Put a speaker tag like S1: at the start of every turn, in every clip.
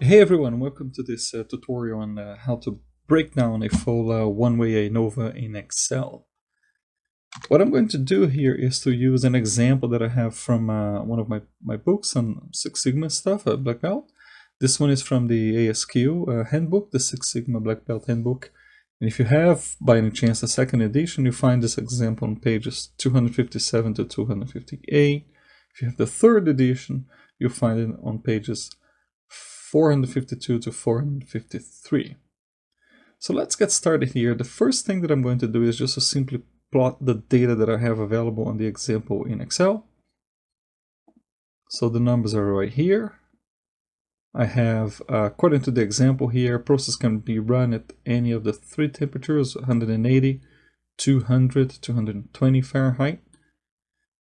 S1: Hey everyone, welcome to this tutorial on how to break down a full one-way ANOVA in Excel. What I'm going to do here is to use an example that I have from one of my books on Six Sigma stuff, Black Belt. This one is from the ASQ handbook, the Six Sigma Black Belt handbook. And if you have, by any chance, a second edition, you find this example on pages 257 to 258. If you have the third edition, you'll find it on pages 452 to 453. So let's get started here. The first thing that I'm going to do is just to simply plot the data that I have available on the example in Excel. So the numbers are right here. I have, according to the example here, process can be run at any of the three temperatures, 180, 200, 220 Fahrenheit.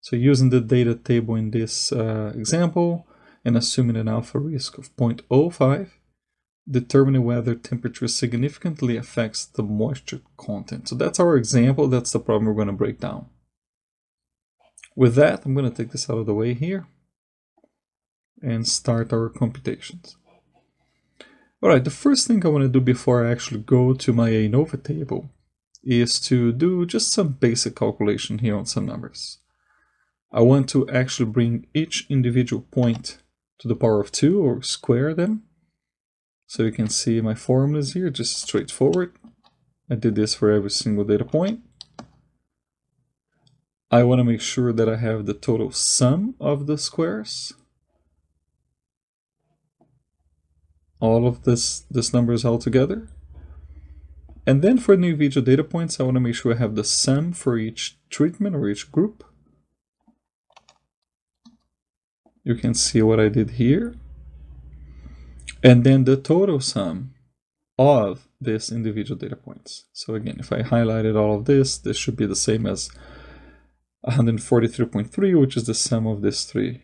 S1: So using the data table in this example, and assuming an alpha risk of 0.05, determining whether temperature significantly affects the moisture content. So that's our example, that's the problem we're going to break down. With that, I'm going to take this out of the way here and start our computations. Alright, the first thing I want to do before I actually go to my Anova table is to do just some basic calculation here on some numbers. I want to actually bring each individual point to the power of 2 or square them. So you can see my formulas here, just straightforward. I did this for every single data point. I want to make sure that I have the total sum of the squares. All of this numbers all together. And then for the individual data points, I want to make sure I have the sum for each treatment or each group. You can see what I did here. And then the total sum of these individual data points. So again, if I highlighted all of this, this should be the same as 143.3, which is the sum of these three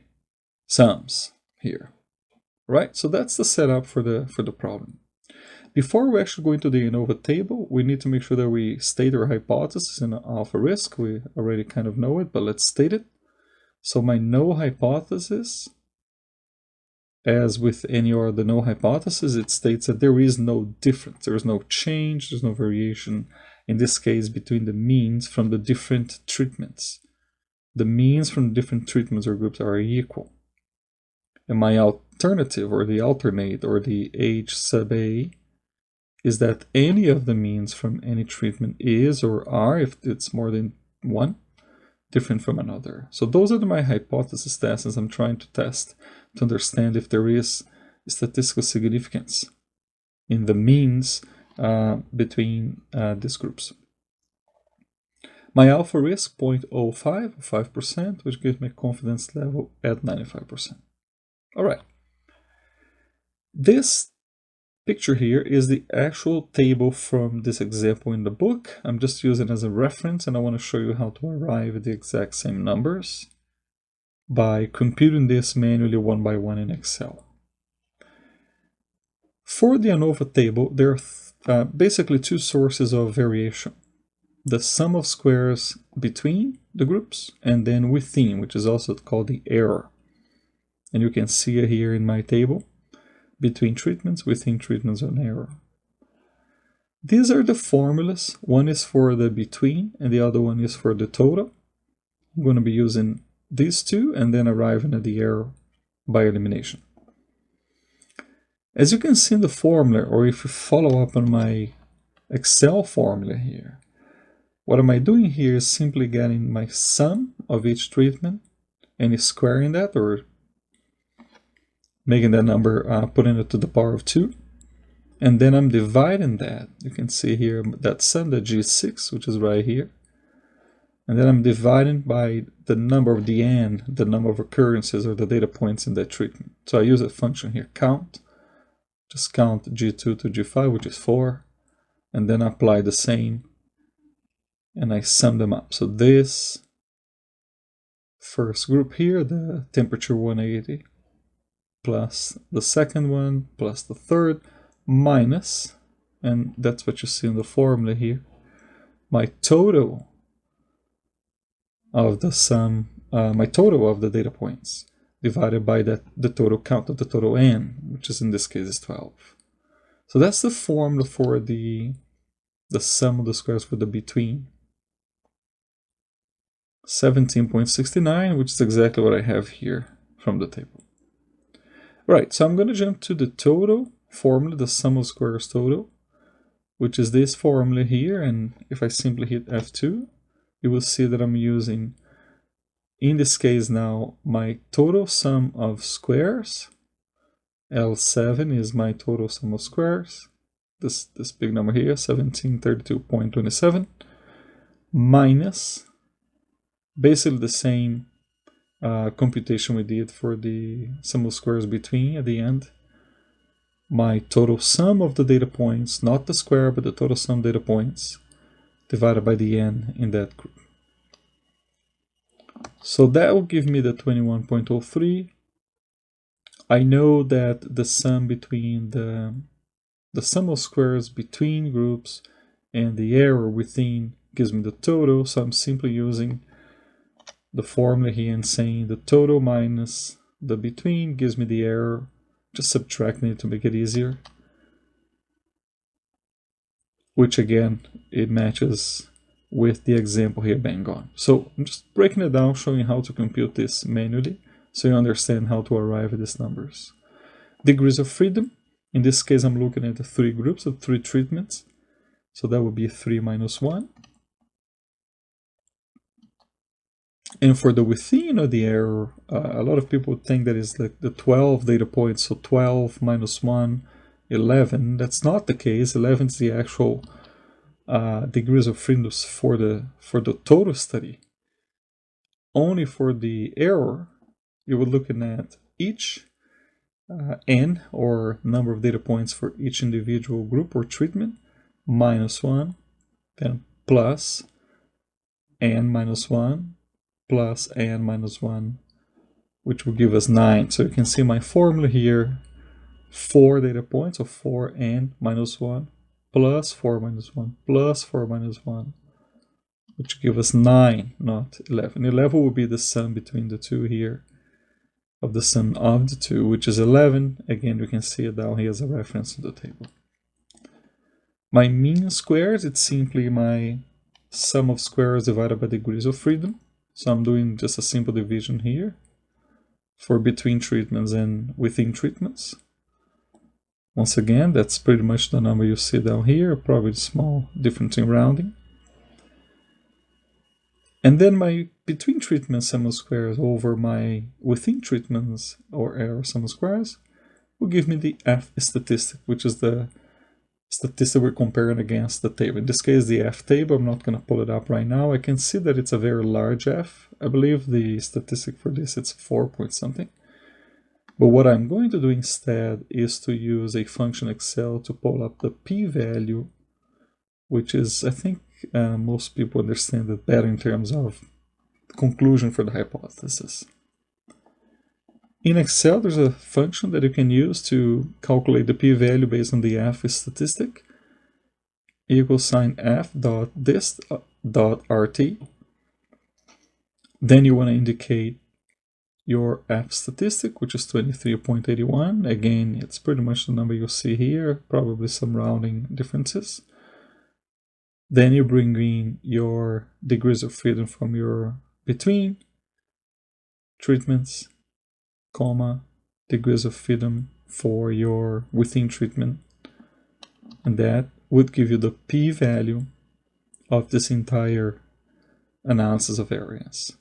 S1: sums here. Right? So that's the setup for the problem. Before we actually go into the Anova table, we need to make sure that we state our hypothesis and alpha risk. We already kind of know it, but let's state it. So my null hypothesis, as with any other null hypothesis, it states that there is no difference, there is no change, there's no variation, in this case, between the means from the different treatments. The means from different treatments or groups are equal. And my alternative, or the alternate, or the H sub A, is that any of the means from any treatment is or are, if it's more than one, different from another. So those are my hypothesis tests as I'm trying to test to understand if there is statistical significance in the means between these groups. My alpha risk 0.05, 5%, which gives me confidence level at 95%. All right. This picture here is the actual table from this example in the book. I'm just using it as a reference, and I want to show you how to arrive at the exact same numbers by computing this manually one by one in Excel. For the Anova table, there are basically two sources of variation. The sum of squares between the groups and then within, which is also called the error. And you can see it here in my table. Between treatments, within treatments, and error. These are the formulas. One is for the between, and the other one is for the total. I'm going to be using these two, and then arriving at the error by elimination. As you can see in the formula, or if you follow up on my Excel formula here, what am I doing here is simply getting my sum of each treatment, and squaring that, or making that number, putting it to the power of 2. And then I'm dividing that. You can see here that sum, the G6, which is right here. And then I'm dividing by the number of the n, the number of occurrences or the data points in that treatment. So I use a function here, count. Just count G2 to G5, which is 4. And then apply the same. And I sum them up. So this first group here, the temperature 180, plus the second one, plus the third, minus, and that's what you see in the formula here, my total of the sum, my total of the data points, divided by the total count of the total n, which is in this case is 12. So that's the formula for the sum of the squares for the between. 17.69, which is exactly what I have here from the table. Right, so I'm going to jump to the total formula, the sum of squares total, which is this formula here. And if I simply hit F2, you will see that I'm using, in this case now, my total sum of squares. L7 is my total sum of squares. This big number here, 1732.27, minus basically the same computation we did for the sum of squares between at the end. My total sum of the data points, not the square, but the total sum data points, divided by the n in that group. So that will give me the 21.03. I know that the sum between the sum of squares between groups and the error within gives me the total, so I'm simply using the formula here and saying the total minus the between gives me the error, just subtracting it to make it easier, which again, it matches with the example here bang on. So I'm just breaking it down, showing how to compute this manually, so you understand how to arrive at these numbers. Degrees of freedom, in this case I'm looking at the 3 groups of 3 treatments, so that would be 3 minus 1. And for the within of the error, a lot of people think that it's like the 12 data points, so 12 minus 1, 11. That's not the case. 11 is the actual degrees of freedom for the total study. Only for the error, you were looking at each n, or number of data points for each individual group or treatment, minus 1, then plus n minus 1, plus n minus 1, which will give us 9. So you can see my formula here, 4 data points of 4n minus 1, plus 4 minus 1, plus 4 minus 1, which give us 9, not 11. 11 will be the sum between the two here, of the sum of the two, which is 11. Again, you can see it down here as a reference to the table. My mean squares, it's simply my sum of squares divided by degrees of freedom. So I'm doing just a simple division here for between treatments and within treatments. Once again, that's pretty much the number you see down here, probably a small difference in rounding. And then my between treatments sum of squares over my within treatments or error sum of squares will give me the F statistic, which is the statistic we're comparing against the table. In this case, the F table, I'm not going to pull it up right now. I can see that it's a very large F. I believe the statistic for this, it's 4 point something. But what I'm going to do instead is to use a function Excel to pull up the p-value, which is, I think most people understand it better in terms of the conclusion for the hypothesis. In Excel, there's a function that you can use to calculate the p-value based on the F statistic. Equals sign f.dist.rt. Then you want to indicate your F statistic, which is 23.81. Again, it's pretty much the number you'll see here, probably some rounding differences. Then you bring in your degrees of freedom from your between treatments, comma, degrees of freedom for your within treatment, and that would give you the p-value of this entire analysis of variance.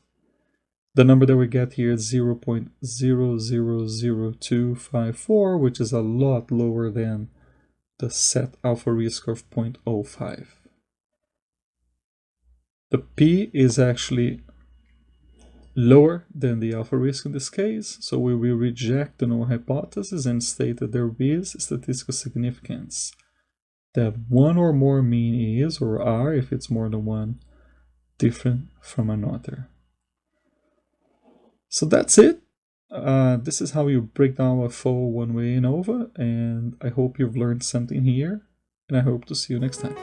S1: The number that we get here is 0.000254, which is a lot lower than the set alpha risk of 0.05. The p is actually lower than the alpha risk in this case, so we will reject the null hypothesis and state that there is statistical significance that one or more mean is, or are, if it's more than one, different from another. So that's it. This is how you break down a full one-way ANOVA, and I hope you've learned something here, and I hope to see you next time.